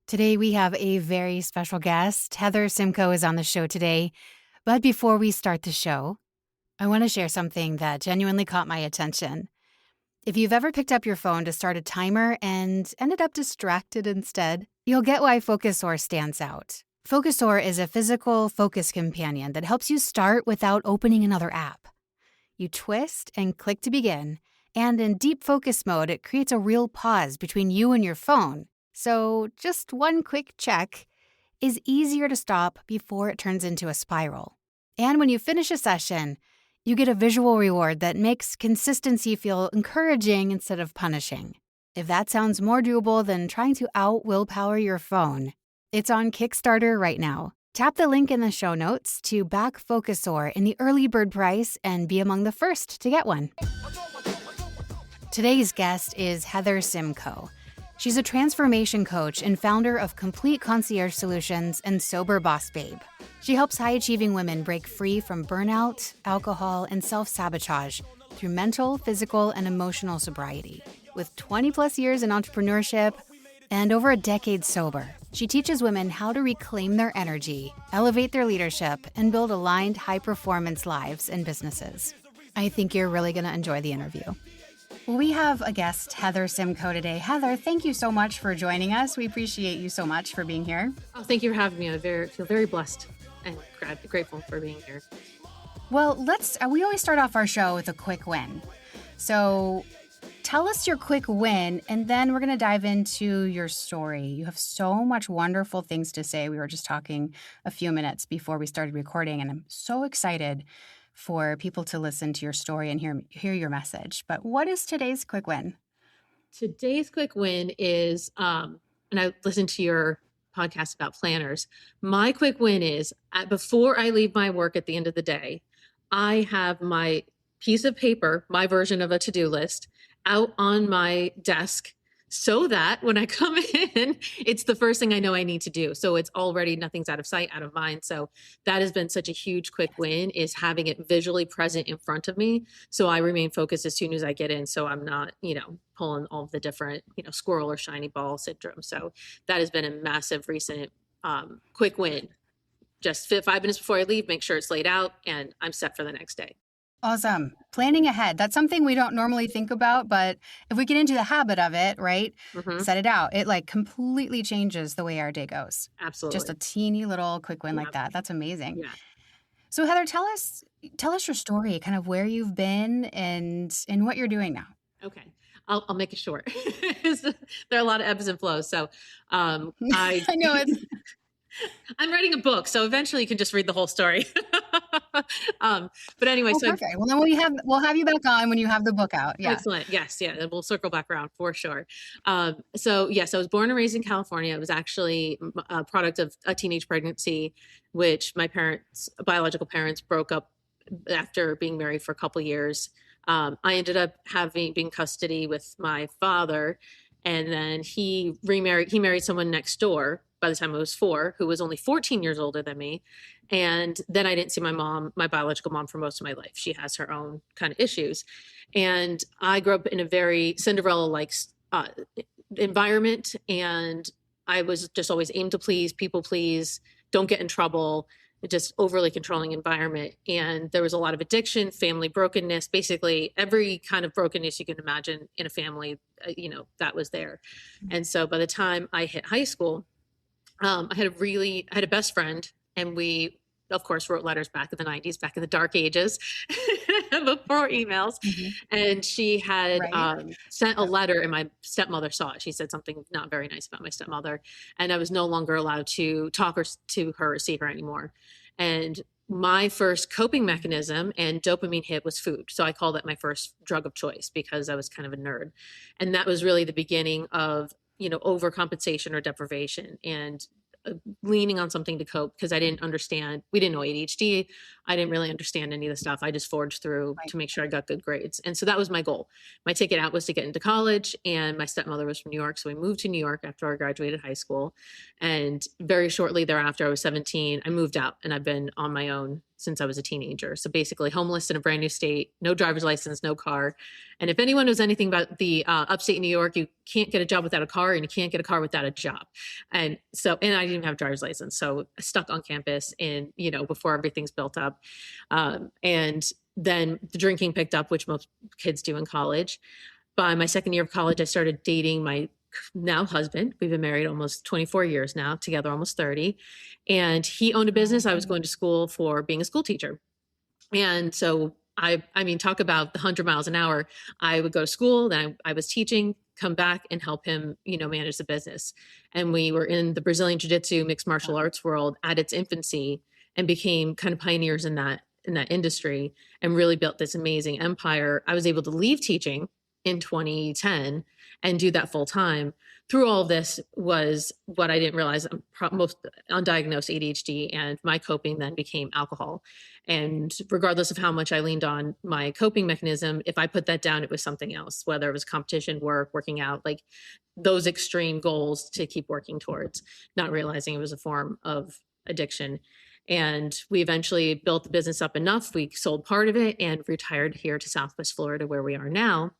Today, we have a very special guest. Heather Simco is on the show today. But before we start the show, I want to share something that genuinely caught my attention. If you've ever picked up your phone to start a timer and ended up distracted instead, you'll get why FOCUSAUR stands out. FOCUSAUR is a physical focus companion that helps you start without opening another app. You twist and click to begin, and in deep focus mode, it creates a real pause between you and your phone. So just one quick check is easier to stop before it turns into a spiral. And when you finish a session, you get a visual reward that makes consistency feel encouraging instead of punishing. If that sounds more doable than trying to out-willpower your phone, it's on Kickstarter right now. Tap the link in the show notes to back FOCUSAUR in the early bird price and be among the first to get one. Today's guest is Heather Simco. She's a transformation coach and founder of Complete Concierge Solutions and Sober Boss Babe. She helps high-achieving women break free from burnout, alcohol, and self-sabotage through mental, physical, and emotional sobriety. With 20-plus years in entrepreneurship and over a decade sober, she teaches women how to reclaim their energy, elevate their leadership, and build aligned, high-performance lives and businesses. I think you're really going to enjoy the interview. We have a guest, Heather Simco, today. Heather, thank you so much for joining us. We appreciate you so much for being here. Oh, thank you for having me. I feel very blessed and grateful for being here. Well, we always start off our show with a quick win. So tell us your quick win, and then we're going to dive into your story. You have so much wonderful things to say. We were just talking a few minutes before we started recording, and I'm so excited for people to listen to your story and hear your message. But what is today's quick win? Today's quick win is, and I listened to your podcast about planners. My quick win is before I leave my work at the end of the day, I have my piece of paper, my version of a to-do list, out on my desk so that when I come in, it's the first thing I know I need to do. So it's already nothing's out of sight, out of mind. So that has been such a huge quick win, is having it visually present in front of me. So I remain focused as soon as I get in. So I'm not, pulling all of the different, squirrel or shiny ball syndrome. So that has been a massive recent quick win. Just 5 minutes before I leave, make sure it's laid out and I'm set for the next day. Awesome. Planning ahead. That's something we don't normally think about, but if we get into the habit of it, right, set it out. It completely changes the way our day goes. Absolutely. Just a teeny little quick win like that. That's amazing. Yeah. So Heather, tell us your story, kind of where you've been and what you're doing now. Okay. I'll make it short. There are a lot of ebbs and flows. So I know it's... I'm writing a book, so eventually you can just read the whole story. But anyway, so perfect. Well, then we'll have you back on when you have the book out. Yeah. Excellent. Yes. Yeah. We'll circle back around for sure. So yes, I was born and raised in California. It was actually a product of a teenage pregnancy, which my biological parents broke up after being married for a couple of years. I ended up being custody with my father, and then he married someone next door by the time I was 4, who was only 14 years older than me. And then I didn't see my biological mom, for most of my life. She has her own kind of issues. And I grew up in a very Cinderella-like environment. And I was just always aim to please, people please, don't get in trouble, just overly controlling environment. And there was a lot of addiction, family brokenness, basically every kind of brokenness you can imagine in a family, that was there. And so by the time I hit high school, I had a best friend, and we, of course, wrote letters back in the 90s, back in the dark ages, before emails. And she had sent a letter, and my stepmother saw it. She said something not very nice about my stepmother, and I was no longer allowed to talk to her or see her anymore. And my first coping mechanism and dopamine hit was food. So I called it my first drug of choice because I was kind of a nerd. And that was really the beginning of overcompensation or deprivation, and leaning on something to cope, because I didn't understand. We didn't know ADHD. I didn't really understand any of the stuff. I just forged through Right. to make sure I got good grades. And so that was my goal. My ticket out was to get into college, and my stepmother was from New York. So we moved to New York after I graduated high school. And very shortly thereafter, I was 17, I moved out, and I've been on my own since I was a teenager. So basically homeless in a brand new state, no driver's license, no car. And if anyone knows anything about the upstate New York, you can't get a job without a car, and you can't get a car without a job. And so, and I didn't even have a driver's license. So stuck on campus and, before everything's built up. And then the drinking picked up, which most kids do in college. By my second year of college, I started dating my now husband. We've been married almost 24 years now, together almost 30. And he owned a business. I was going to school for being a school teacher. And so I mean, talk about the 100 miles an hour. I would go to school, then I was teaching, come back and help him, manage the business. And we were in the Brazilian Jiu-Jitsu mixed martial arts world at its infancy and became kind of pioneers in that industry and really built this amazing empire. I was able to leave teaching in 2010 and do that full time. Through all of this was what I didn't realize, most undiagnosed ADHD, and my coping then became alcohol. And regardless of how much I leaned on my coping mechanism, if I put that down, it was something else, whether it was competition, work, working out, like those extreme goals to keep working towards, not realizing it was a form of addiction. And we eventually built the business up enough. We sold part of it and retired here to Southwest Florida, where we are now.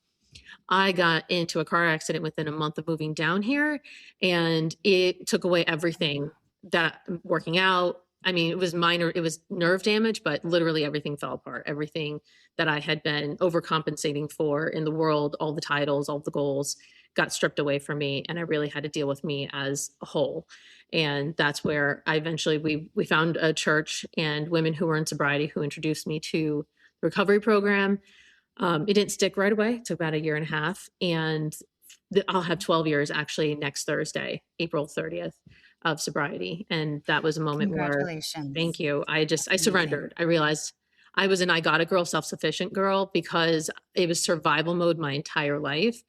I got into a car accident within a month of moving down here, and it took away everything that working out. I mean, it was minor, it was nerve damage, but literally everything fell apart. Everything that I had been overcompensating for in the world, all the titles, all the goals got stripped away from me. And I really had to deal with me as a whole. And that's where I eventually, we found a church and women who were in sobriety who introduced me to the recovery program. It didn't stick right away. It took about a year and a half. And I'll have 12 years actually next Thursday, April 30th, of sobriety. And that was a moment where, Congratulations. thank you. I Amazing. surrendered. I realized I was an I got a girl, self-sufficient girl, because it was survival mode my entire life,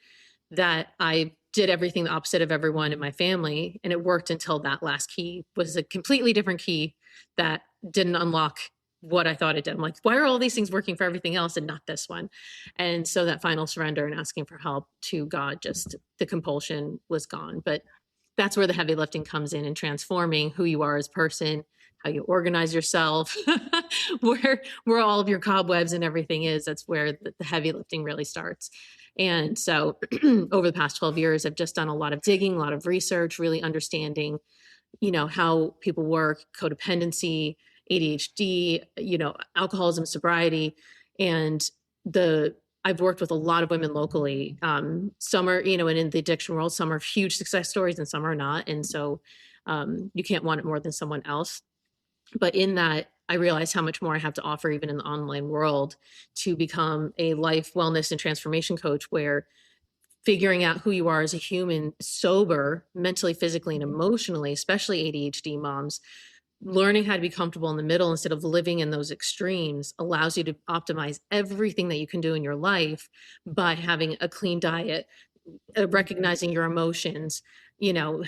that I did everything the opposite of everyone in my family. And it worked until that last key was a completely different key that didn't unlock what I thought it did. I'm like, why are all these things working for everything else and not this one? And so that final surrender and asking for help to God, just the compulsion was gone. But that's where the heavy lifting comes in, and transforming who you are as a person, how you organize yourself, where all of your cobwebs and everything is. That's where the heavy lifting really starts. And so over the past 12 years, I've just done a lot of digging, a lot of research, really understanding, how people work, codependency, ADHD, alcoholism, sobriety. And I've worked with a lot of women locally. Some are, and in the addiction world, some are huge success stories and some are not. And so you can't want it more than someone else. But in that, I realized how much more I have to offer, even in the online world, to become a life wellness and transformation coach, where figuring out who you are as a human, sober, mentally, physically, and emotionally, especially ADHD moms, learning how to be comfortable in the middle instead of living in those extremes allows you to optimize everything that you can do in your life by having a clean diet, recognizing your emotions,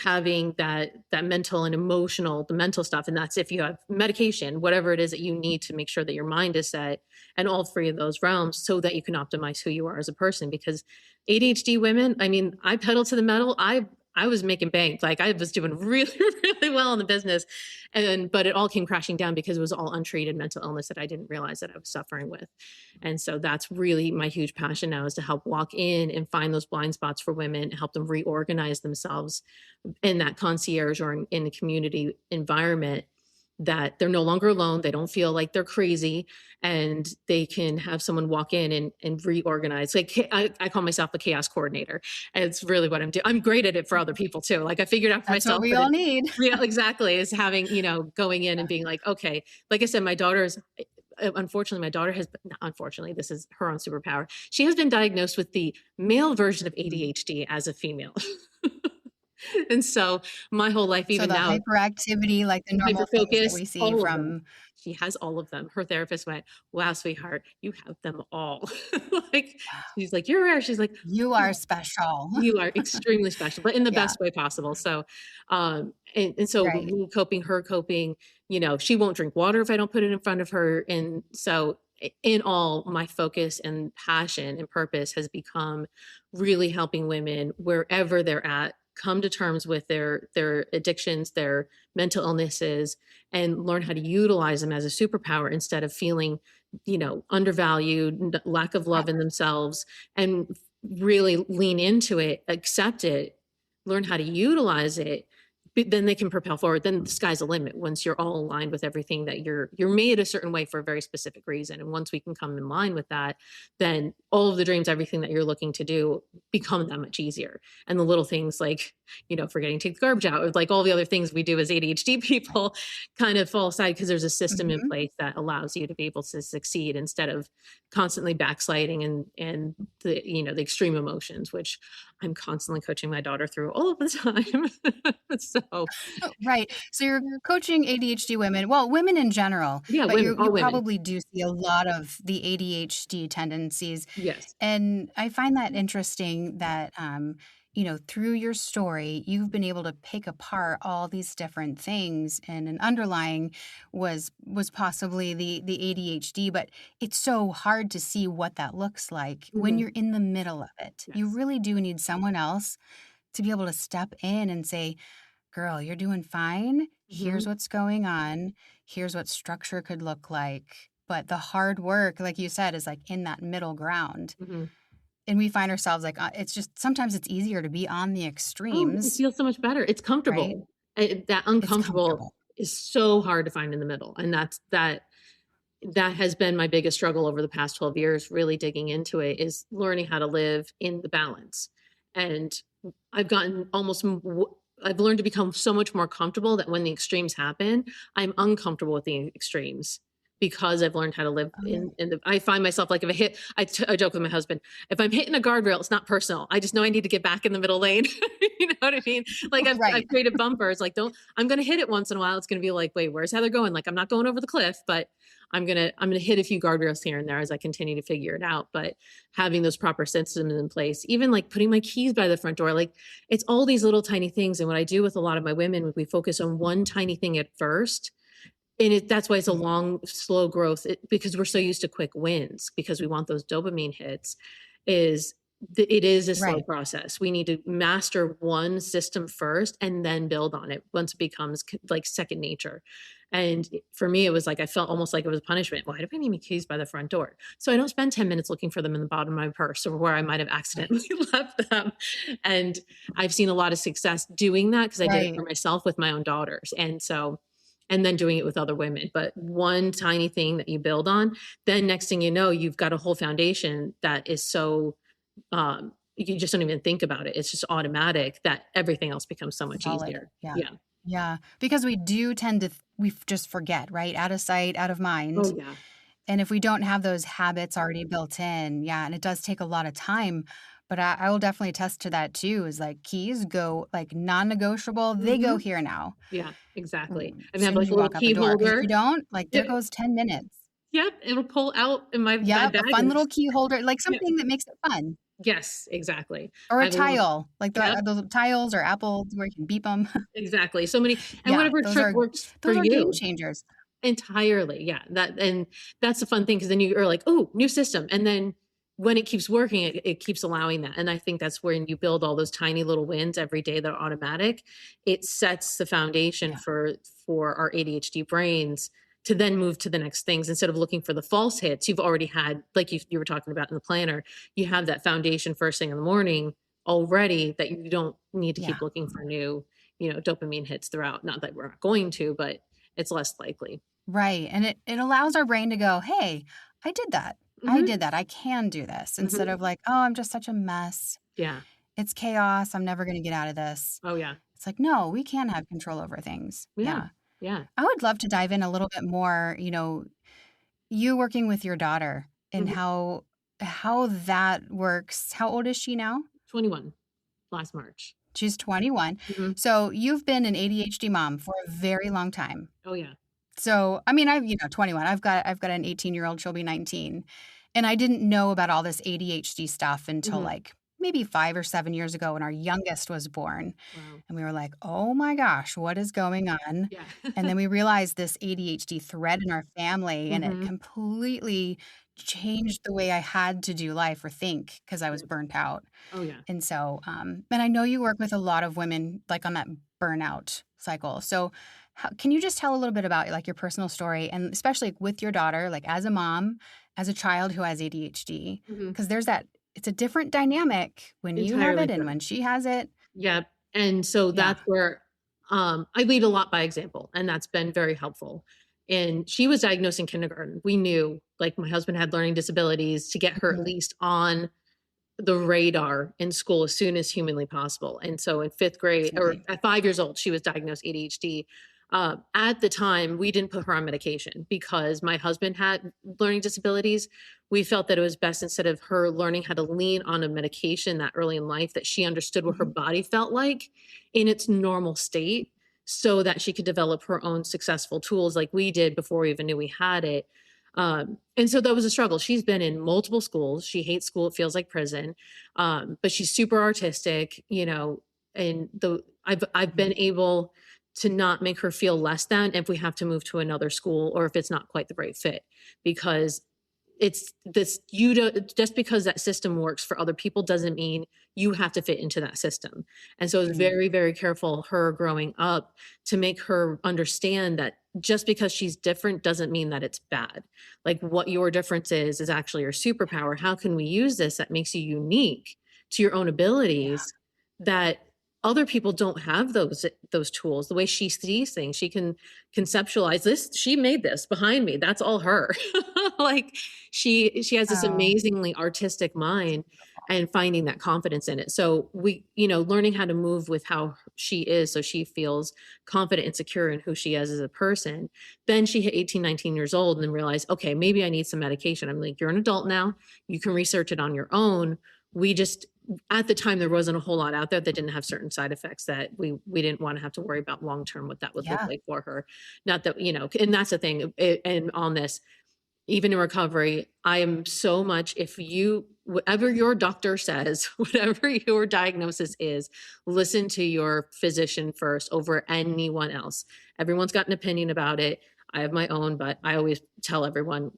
having that mental and emotional, the mental stuff. And that's if you have medication, whatever it is that you need to make sure that your mind is set, and all three of those realms, so that you can optimize who you are as a person. Because ADHD women, I mean, I pedal to the metal. I was making bank. Like I was doing really, really well in the business. But it all came crashing down because it was all untreated mental illness that I didn't realize that I was suffering with. And so that's really my huge passion now, is to help walk in and find those blind spots for women, help them reorganize themselves in that concierge or in the community environment, that they're no longer alone. They don't feel like they're crazy, and they can have someone walk in and reorganize. Like I call myself a chaos coordinator. And it's really what I'm doing. I'm great at it for other people too. Like I figured out for That's myself. what we all need. Yeah, exactly. Is having, going in and being like, okay, like I said, my daughter's, unfortunately, this is her own superpower. She has been diagnosed with the male version of ADHD as a female. And so my whole life, So even the now, hyperactivity, like the normal hyper things that focus, we see all of them. from She has all of them. Her therapist went, "Wow, sweetheart, you have them all." Like, wow, she's like, "You're rare." She's like, you are special. "You are extremely special, but in the Yeah, best way possible." So, and so right. me coping, her coping, she won't drink water if I don't put it in front of her. And so in all, my focus and passion and purpose has become really helping women wherever they're at come to terms with their addictions, their mental illnesses, and learn how to utilize them as a superpower instead of feeling, undervalued, lack of Wow. love in themselves, and really lean into it, accept it, learn how to utilize it, then they can propel forward. Then the sky's the limit once you're all aligned with everything that you're made a certain way for a very specific reason. And once we can come in line with that, then all of the dreams, everything that you're looking to do become that much easier. And the little things like, forgetting to take the garbage out, or like all the other things we do as ADHD people kind of fall aside because there's a system in Mhm. place that allows you to be able to succeed instead of constantly backsliding and the extreme emotions, which I'm constantly coaching my daughter through all of the time. So Oh, right. So you're coaching ADHD women, well, women in general, yeah, but women, you all women. probably do see a lot of the ADHD tendencies. Yes. And I find that interesting that, through your story, you've been able to pick apart all these different things, and an underlying was possibly the ADHD, but it's so hard to see what that looks like when Hmm. you're in the middle of it. You Yes. really do need someone else to be able to step in and say, girl, you're doing fine. Here's Hmm. what's going on. Here's what structure could look like. But the hard work, like you said, is like in that middle ground. Hmm. And we find ourselves like, it's just sometimes it's easier to be on the Oh, it extremes, feels so much better. It's right? comfortable. That It's uncomfortable comfortable. is so hard to find in the middle, and that has been my biggest struggle over the past 12 years, really digging into it, is learning how to live in the balance. And I've gotten I've learned to become so much more comfortable that when the extremes happen, I'm uncomfortable with the extremes because I've learned how to live Oh, I find myself like if I joke with my husband, if I'm hitting a guardrail, it's not personal. I just know I need to get back in the middle lane. You know what I mean? Like I've right. created bumpers. Like I'm going to hit it once in a while. It's going to be like, wait, where's Heather going? Like I'm not going over the cliff, but I'm gonna hit a few guardrails here and there as I continue to figure it out. But having those proper systems in place, even like putting my keys by the front door, like it's all these little tiny things. And what I do with a lot of my women, we focus on one tiny thing at first. And that's why it's a Mhm. long, slow growth because we're so used to quick wins because we want those dopamine hits. Is it is a slow Right. process. We need to master one system first and then build on it once it becomes like second nature. And for me, it was like I felt almost like it was a punishment. Why do I need my keys by the front door? So I don't spend 10 minutes looking for them in the bottom of my purse or where I might have Right. accidentally left them. And I've seen a lot of success doing that because I did it Right. for myself with my own daughters. And then doing it with other women. But one tiny thing that you build on, then next thing you know, you've got a whole foundation that is so you just don't even think about it. It's just automatic that everything else becomes so much Solid. easier. Yeah. Yeah. Yeah. Because we do tend to, we just forget, right? Out of sight, out of Oh mind. yeah. And if we don't have those habits already built in, yeah, and it does take a lot of time. But I will definitely attest to that too, is like keys go like non-negotiable. They go Hmm. here now. Yeah, exactly. As And have soon as like a you little walk out the key door. Because if you holder. don't, like there Yep. goes 10 minutes. Yep. It'll pull out in my Yep, a bag fun and little key holder, like yep. something that makes it fun. Yes, exactly. Or I a have a little tile, like yep, those tiles or apples where you can beep them. exactly. So many and Yeah, whatever trick works for those are game you. changers. Entirely, yeah, that's the fun thing because then you are like, "Oh, new system," and then when it keeps working, it keeps allowing that, and I think that's when you build all those tiny little wins every day that are automatic. It sets the foundation Yeah. for our ADHD brains to then move to the next things instead of looking for the false hits. You've already had, like you were talking about in the planner, you have that foundation first thing in the morning already that you don't need to Yeah. keep looking for new, dopamine hits throughout. Not that we're not going to, but it's less likely. Right, and it allows our brain to go, "Hey, I did that. I Mhm. did that. I can do this," instead Mhm. of like, "Oh, I'm just such a mess. Yeah. It's chaos. I'm never gonna get out of this." Oh, yeah. It's like, "No, we can have control over things." Yeah. Yeah. Yeah. I would love to dive in a little bit more, you working with your daughter and Mhm. how that works. How old is she now? 21 last March. She's 21. Mhm. So you've been an ADHD mom for a very long time. Oh, yeah. So, I mean, 21. I've got an 18-year-old, she'll be 19. And I didn't know about all this ADHD stuff until Mhm. like maybe 5 or 7 years ago when our youngest was born. Wow. And we were like, "Oh my gosh, what is going on?" Yeah. And then we realized this ADHD thread in our family, and it Mhm. completely changed the way I had to do life or think because I was Yeah. burnt out. Oh, yeah. And so, and I know you work with a lot of women like on that burnout cycle. So, can you just tell a little bit about like your personal story and especially with your daughter, like as a mom, as a child who has ADHD, Mhm. because there's that, it's a different dynamic when you have Entirely it and different. when she has it. Yeah, and so Yeah. that's where, I lead a lot by example, and that's been very helpful. And she was diagnosed in kindergarten. We knew, like, my husband had learning disabilities to get her at Mhm. least on the radar in school as soon as humanly possible. And so in 5th grade or Absolutely. at 5 years old, she was diagnosed ADHD. At the time, we didn't put her on medication because my husband had learning disabilities. We felt that it was best instead of her learning how to lean on a medication that early in life, that she understood what her Mhm. body felt like in its normal state so that she could develop her own successful tools like we did before we even knew we had it. And so that was a struggle. She's been in multiple schools. She hates school. It feels like prison. But she's super artistic, and I've been Mhm. able to not make her feel less than if we have to move to another school or if it's not quite the right fit, because it's this you don't just because that system works for other people doesn't mean you have to fit into that system. And so I was Mhm. very, very careful her growing up to make her understand that just because she's different doesn't mean that it's bad. Like, what your difference is actually your superpower. How can we use this that makes you unique to your own Yeah. abilities, that other people don't have those tools? The way she sees things, she can conceptualize this. She made this behind me. That's all her. Like, she has this Oh, amazingly artistic that's mind, beautiful. and finding that confidence in it. So learning how to move with how she is so she feels confident and secure in who she is as a person. Then she hit 18, 19 years old and then realized, okay, maybe I need some medication. I'm like, you're an adult now. You can research it on your own. We just At the time there wasn't a whole lot out there that didn't have certain side effects that we didn't want to have to worry about long term what that would look Yeah. like for her. Not that, and that's the thing. And on this, even in recovery, I am so much, if you whatever your doctor says, whatever your diagnosis is, listen to your physician first over anyone else. Everyone's got an opinion about it. I have my own, but I always tell everyone,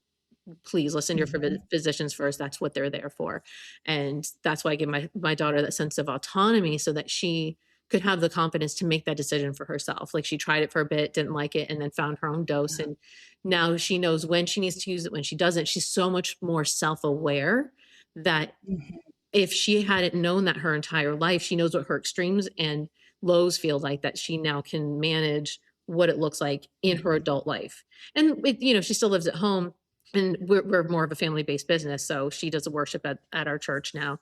please listen to your Mhm. physicians first. That's what they're there for. And that's why I give my daughter that sense of autonomy so that she could have the confidence to make that decision for herself. Like, she tried it for a bit, didn't like it, and then found her own dose. Yeah. And now she knows when she needs to use it, when she doesn't. She's so much more self-aware that Mhm. if she hadn't known that her entire life, she knows what her extremes and lows feel like, that she now can manage what it looks like in her Mhm. adult life. And she still lives at home, and we're more of a family-based business. So she does worship at our church now.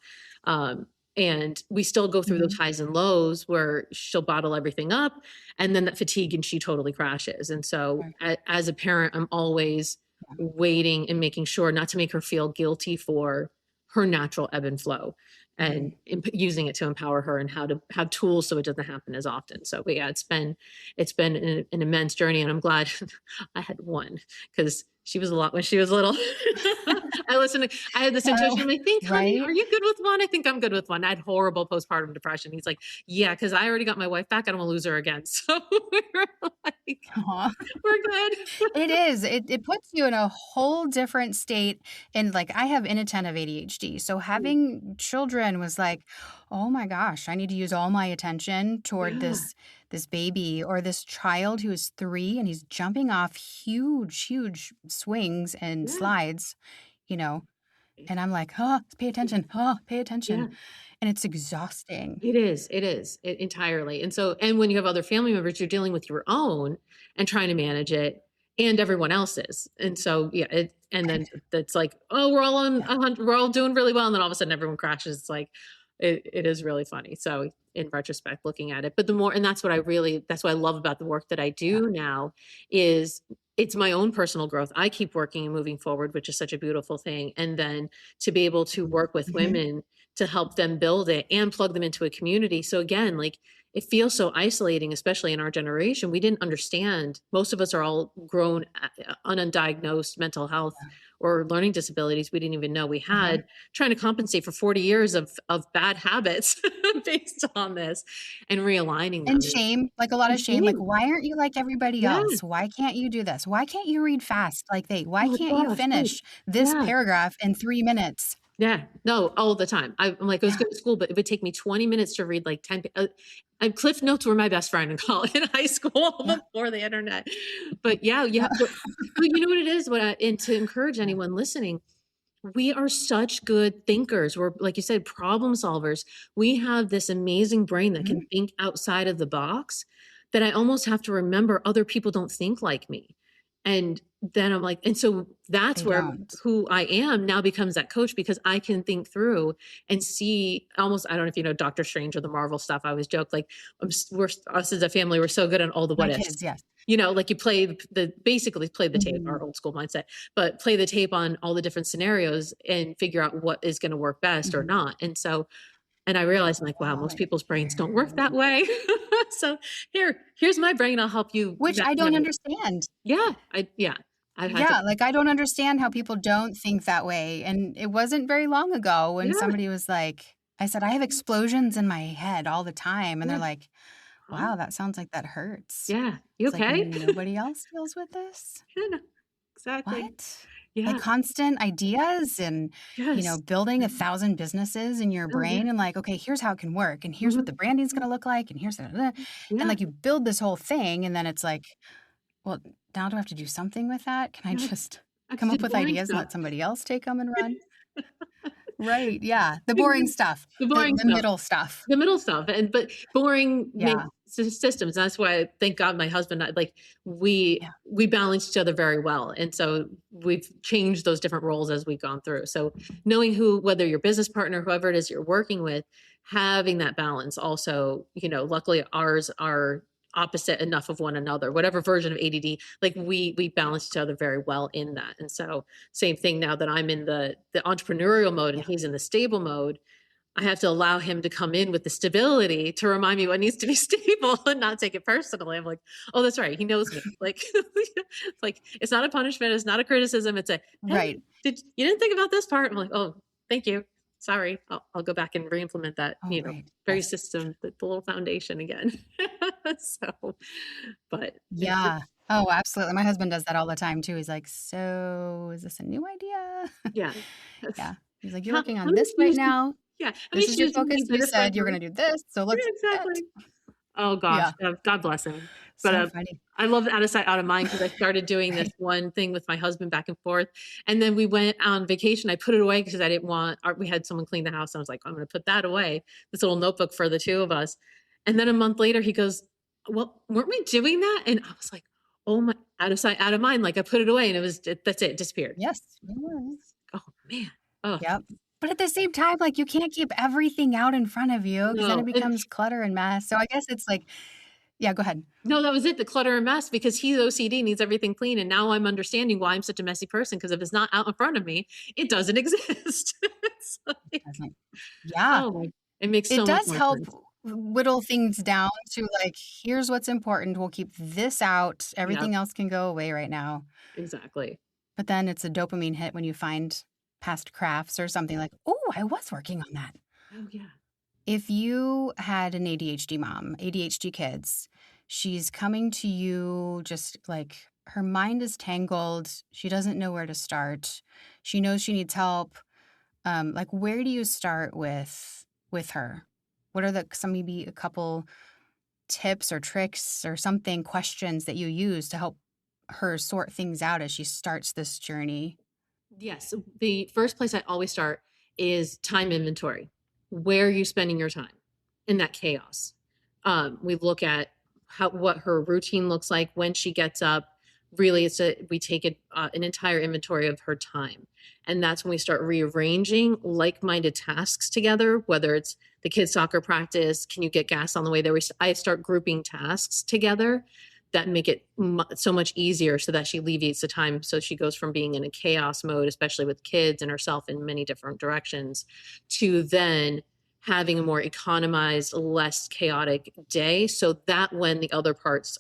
And we still go through those Mhm. highs and lows where she'll bottle everything up, and then that fatigue and she totally crashes. And so Right. as a parent, I'm always Yeah. waiting and making sure not to make her feel guilty for her natural ebb and flow, and Mhm. using it to empower her and how to have tools so it doesn't happen as often. So, but yeah, it's been an immense journey, and I'm glad I had one, because she was a lot when she was little. I had this Oh, intuition. I'm like, think, honey, right? are you good with one? I think I'm good with one. I had horrible postpartum depression. He's like, yeah, because I already got my wife back. I don't want to lose her again. So we were like, Aw. we're good. It is. It puts you in a whole different state, and, like, I have inattentive ADHD, so having children was like, "Oh my gosh, I need to use all my attention toward Yeah, this baby or this child who is 3 and he's jumping off huge, huge swings and yeah, slides," you know, and I'm like, "Oh, pay attention. Oh, pay attention," yeah. and it's exhausting. It is entirely. And when you have other family members, you're dealing with your own and trying to manage it, and everyone else's. And so, yeah, and then it's like, oh, Yeah. we're all doing really well. And then all of a sudden everyone crashes. It's like, it is really funny. So in retrospect, looking at it, but and that's what I love about the work that I Yeah. do now is it's my own personal growth. I keep working and moving forward, which is such a beautiful thing. And then to be able to work with Mhm. women to help them build it and plug them into a community. So again, like it feels so isolating, especially in our generation. We didn't understand. Most of us are all grown undiagnosed mental health or learning disabilities we didn't even know we had, trying to compensate for 40 years of bad habits based on this and realigning them. And shame, like a lot of shame, like, Shame. why aren't you like everybody Yeah. else? Why can't you do this? Why can't you read fast like they? Why Oh can't you gosh, right. finish this Yeah. paragraph in 3 minutes? Yeah. No, all the time. I'm like, I was Yeah. going to school, but it would take me 20 minutes to read like 10. And Cliff Notes were my best friend in college, in high school Yeah. before the internet. But yeah, yeah. Yeah. But you know what it is? And to encourage Yeah. anyone listening, we are such good thinkers. We're, like you said, problem solvers. We have this amazing brain that can Mhm. think outside of the box that I almost have to remember other people don't think like me. And then I'm like, and so that's They where don't. who I am now becomes that coach, because I can think through and see almost, I don't know if you know Doctor Strange or the Marvel stuff. I always joke like we're us as a family, we're so good on all the My what ifs. kids, yes. You know, like you play basically play the tape, Mhm. our old school mindset, but play the tape on all the different scenarios and figure out what is going to work best or Mhm. not. And so, and I realized I'm like, wow, most Right. people's brains don't work that way. So here's my brain. I'll help you Which I don't navigate. understand. Yeah. I had to, Yeah, like, I don't understand how people don't think that way, and it wasn't very long ago when yeah, somebody was like I said, "I have explosions in my head all the time," and they're yeah. like, Huh? "Wow, that sounds like that hurts." Yeah. You It's like, okay? "Nobody else deals with this?" Yeah, no, exactly. What? Like, Yeah. constant ideas and, Yes. building 1,000 businesses in your Oh, yeah. brain and like, "Okay, here's how it can work, and here's what Mhm. the branding's gonna look like, and here's the" and, Yeah. like, you build this whole thing, and then it's like, "Well, now do I have to do something with that? Can I Yeah. just I have to come do up the with boring ideas and stuff. let somebody else take them and run?" Right, yeah, the boring The stuff, the boring the stuff. middle stuff. The middle stuff, and but boring makes Yeah, systems. That's why thank God my husband and I, like, yeah, we balance each other very well, and so we've changed those different roles as we've gone through. So knowing whether your business partner, whoever it is you're working with, having that balance also, luckily ours are opposite enough of one another. Whatever version of ADD, like we balance each other very well in that. And so same thing now that I'm in the entrepreneurial mode and yeah. he's in the stable mode, I have to allow him to come in with the stability to remind me what needs to be stable and not take it personally. I'm like, oh, that's right. He knows me. Like, like it's not a punishment. It's not a criticism. It's a, hey, Right. you didn't think about this part? I'm like, oh, thank you. Sorry. I'll go back and re-implement that, Oh, right, very yes. system, the little foundation again. So, but Yeah. Oh, absolutely, my husband does that all the time too, he's like, "So, is this a new idea?" yeah. Yeah. He's like, "You're How working on many this right shoes? now. Yeah. How many This is your shoes do you focus. need for You this one? said you're gonna do this, so Yeah, let's do it." exactly. Oh gosh, Yeah. God bless him. But, So funny. I love out of sight, out of mind, because I started doing this Right. one thing with my husband back and forth, and then we went on vacation. I put it away because I didn't want we had someone clean the house. I was like, "I'm gonna put that away," this little notebook for the 2 of us, and then a month later, he goes, "Well, weren't we doing that?" And I was like, "Oh my," out of sight, out of mind, like, I put it away, and that's it, disappeared. Yes, you were. Oh, man. Oh, Yep. But at the same time, like, you can't keep everything out in front of you because then it no, and becomes clutter and mess. So I guess it's like yeah, go ahead. no, that was it, the clutter and mess, because he's OCD, needs everything clean, and now I'm understanding why I'm such a messy person, because if it's not out in front of me, it doesn't exist. It's like, Doesn't yeah. oh my, it makes It so much does more help sense. whittle things down to, like, "Here's what's important. We'll keep this out. Yep, Everything else can go away right now." exactly. But then it's a dopamine hit when you find past crafts or something like, "Oh, I was working on that." Oh, yeah. If you had an ADHD mom, ADHD kids, she's coming to you just like her mind is tangled. She doesn't know where to start. She knows she needs help. Like where do you start with her? What are the some maybe a couple tips or tricks or something questions that you use to help her sort things out as she starts this journey? Yes, the first place I always start is time inventory. Where are you spending your time in that chaos? We look at what her routine looks like when she gets up. Really, we take an entire inventory of her time, and that's when we start rearranging like-minded tasks together. Whether it's the kids' soccer practice, can you get gas on the way there? I start grouping tasks together that make it so much easier, so that she alleviates the time. So she goes from being in a chaos mode, especially with kids and herself in many different directions, to then having a more economized, less chaotic day, so that when the other parts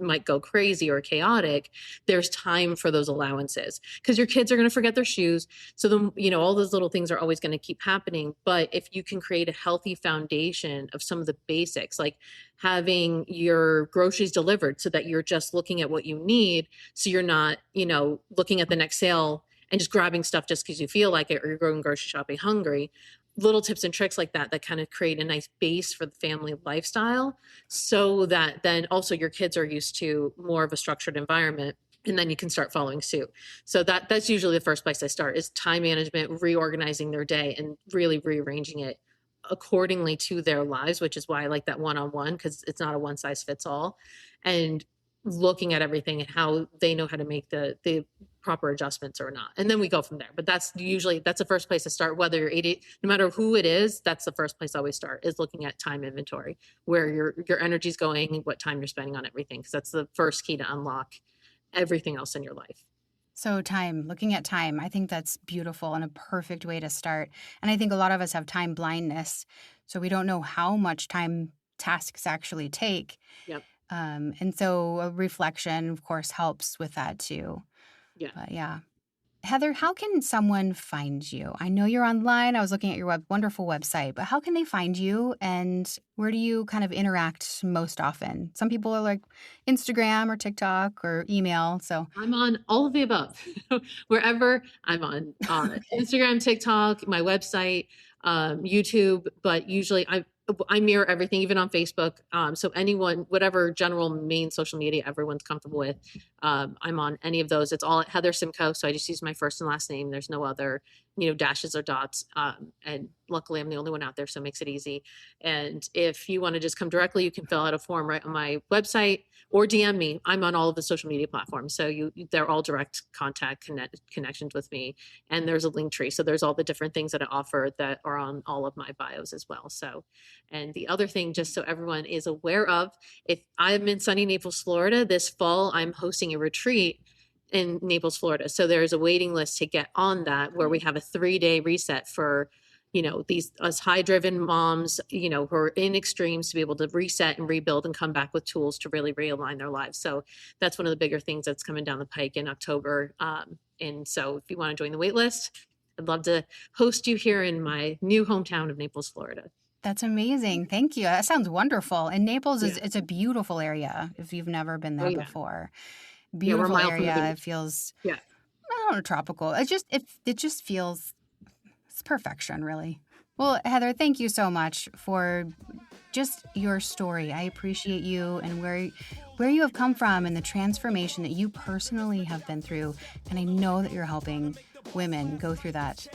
might go crazy or chaotic, there's time for those allowances, because your kids are going to forget their shoes. So all those little things are always going to keep happening. But if you can create a healthy foundation of some of the basics, like having your groceries delivered so that you're just looking at what you need, so you're not, looking at the next sale and just grabbing stuff just because you feel like it, or you're going grocery shopping hungry. Little tips and tricks like that kind of create a nice base for the family lifestyle, so that then also your kids are used to more of a structured environment, and then you can start following suit. So that's usually the first place I start, is time management, reorganizing their day and really rearranging it accordingly to their lives, which is why I like that one-on-one, because it's not a one size fits all, and looking at everything and how they know how to make the proper adjustments or not. And then we go from there. But that's the first place to start, whether you're 80, no matter who it is, that's the first place I always start, is looking at time inventory, where your energy's going and what time you're spending on everything. Because that's the first key to unlock everything else in your life. So looking at time, I think that's beautiful and a perfect way to start. And I think a lot of us have time blindness. So we don't know how much time tasks actually take. Yep. And so a reflection, of course, helps with that too. Yeah. But yeah. Heather, how can someone find you? I know you're online. I was looking at your wonderful website, but how can they find you, and where do you kind of interact most often? Some people are like Instagram or TikTok or email. So I'm on all of the above. Wherever I'm on Instagram, TikTok, my website, YouTube, but usually I mirror everything, even on Facebook. So anyone, whatever general main social media everyone's comfortable with, I'm on any of those. It's all at Heather Simco. So I just use my first and last name. There's no other, dashes or dots. And luckily I'm the only one out there, so it makes it easy. And if you want to just come directly, you can fill out a form right on my website or DM me. I'm on all of the social media platforms. So they're all direct contact connections with me. And there's a link tree. So there's all the different things that I offer that are on all of my bios as well. So, and the other thing, just so everyone is aware of, if I'm in sunny Naples, Florida, this fall, I'm hosting a retreat in Naples, Florida. So there's a waiting list to get on that, where we have a 3-day reset for, us high-driven moms, who are in extremes, to be able to reset and rebuild and come back with tools to really realign their lives. So that's one of the bigger things that's coming down the pike in October. And so if you want to join the wait list, I'd love to host you here in my new hometown of Naples, Florida. That's amazing. Thank you. That sounds wonderful. And Naples it's a beautiful area if you've never been there before. Beautiful area. It feels I don't know, tropical. It just feels, it's perfection, really. Well, Heather, thank you so much for just your story. I appreciate you and where you have come from and the transformation that you personally have been through. And I know that you're helping women go through that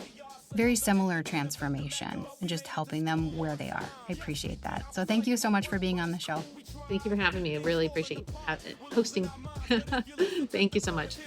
very similar transformation and just helping them where they are. I appreciate that. So thank you so much for being on the show. Thank you for having me. I really appreciate hosting. Thank you so much.